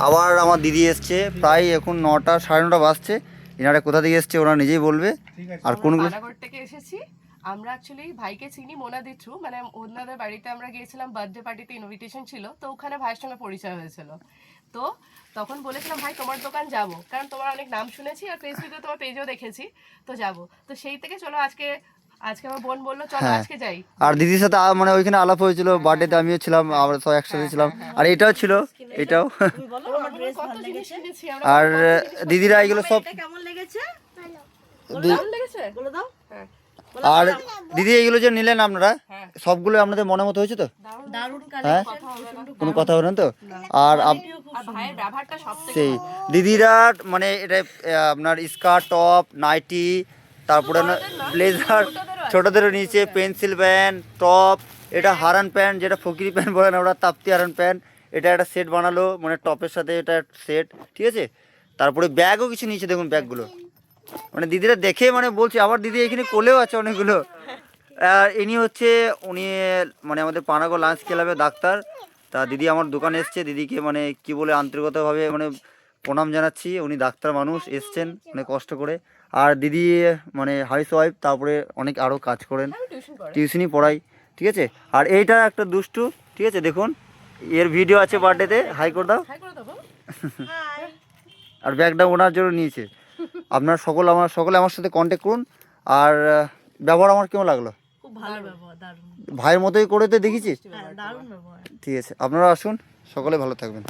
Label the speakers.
Speaker 1: আবার আমার দিদি এসছে, প্রায় এখন 9টা 9:30 বাজছে। এনারা কোথা থেকে এসছে ওরা নিজেই বলবে। আর কোনগুলো
Speaker 2: পানাগড় থেকে এসেছি আমরা। অ্যাকচুয়ালি ভাইকে চিনি মোনাদি থ্রু, মানে ওনাদের বাড়িতে আমরা গিয়েছিলাম, বার্থডে পার্টিতে ইনভিটেশন ছিল, তো ওখানে ভাইয়ের সঙ্গে পরিচয় হয়েছিল। তো তখন বলেছিলাম ভাই তোমার দোকান যাব, কারণ তোমার অনেক নাম শুনেছি আর ফেসবুকে তোমার পেজও দেখেছি, তো যাব। তো সেই থেকে চলো আজকে আজকে আমার বোন বললো চলো
Speaker 1: হ্যাঁ,
Speaker 2: আজকে যাই।
Speaker 1: আর দিদির সাথে মানে ওইখানে আলাপ হয়েছিল, বার্থডেতে আমিও ছিলাম, আমরা সব একসাথে ছিলাম। আর এটাও ছিল, এটাও।
Speaker 2: আমরা কত জিনিস কিনেছি আমরা,
Speaker 1: আর
Speaker 2: কত জিনিস
Speaker 1: দিদিরা এগুলো সব
Speaker 3: কেমন লেগেছে?
Speaker 2: দারুণ লেগেছে।
Speaker 3: বলে দাও।
Speaker 2: হ্যাঁ
Speaker 1: আর দিদি এগুলো যে নিলেন আপনারা,
Speaker 2: হ্যাঁ
Speaker 1: সবগুলো আপনাদের মনের মতো হয়েছে তো?
Speaker 3: দারুণ
Speaker 1: হ্যাঁ,
Speaker 2: কথা হবে না।
Speaker 1: কোনো কথা হবে না তো? আর
Speaker 2: আর ভাইয়ের ব্যবহারটা সব থেকে
Speaker 1: সেই দিদিরা মানে এটা আপনার স্কার্ট, টপ, নাইটি, তারপরে ব্লেজার, ছোটদেরও নিচে পেন্সিল প্যান্ট, টপ, এটা হারান প্যান্ট, যেটা ফকিরি প্যান্ট বলে না, ওরা তাপ্তি হারান প্যান্ট, এটা একটা সেট বানালো, মানে টপের সাথে এটা সেট, ঠিক আছে। তারপরে ব্যাগও কিছু নিচে দেখুন, ব্যাগগুলো মানে দিদিরা দেখে মানে বলছে, আবার দিদি এখানে কোলেও আছে অনেকগুলো। আর ইনি হচ্ছে উনি মানে আমাদের পানাগড় লাঞ্চ ক্লাবের ডাক্তার। তা দিদি আমার দোকানে এসছে, দিদিকে মানে কি বলে আন্তরিকতাভাবে মানে প্রণাম জানাচ্ছি। উনি ডাক্তার মানুষ, এসছেন অনেক কষ্ট করে। আর দিদি মানে হাউস ওয়াইফ, তারপরে অনেক আরও কাজ করেন,
Speaker 2: টিউশন করে।
Speaker 1: টিউশনি পড়াই, ঠিক আছে। আর এইটা একটা দুষ্টু, ঠিক আছে, দেখুন এর ভিডিও আছে বার্থডেতে, হাই করে দাও।
Speaker 2: হাই করে দেবো।
Speaker 1: আর ব্যাগটা ওনার জন্য নিয়েছে। আপনার সকলে আমার সাথে কন্ট্যাক্ট করুন। আর ব্যবহার আমার কেমন লাগলো?
Speaker 3: খুব ভালো ব্যবহার, দারুণ।
Speaker 1: ভাইয়ের মতোই করে তো দেখেছি।
Speaker 3: হ্যাঁ, দারুণ ব্যবহার।
Speaker 1: ঠিক আছে, আপনারা আসুন, সকলে ভালো থাকবেন।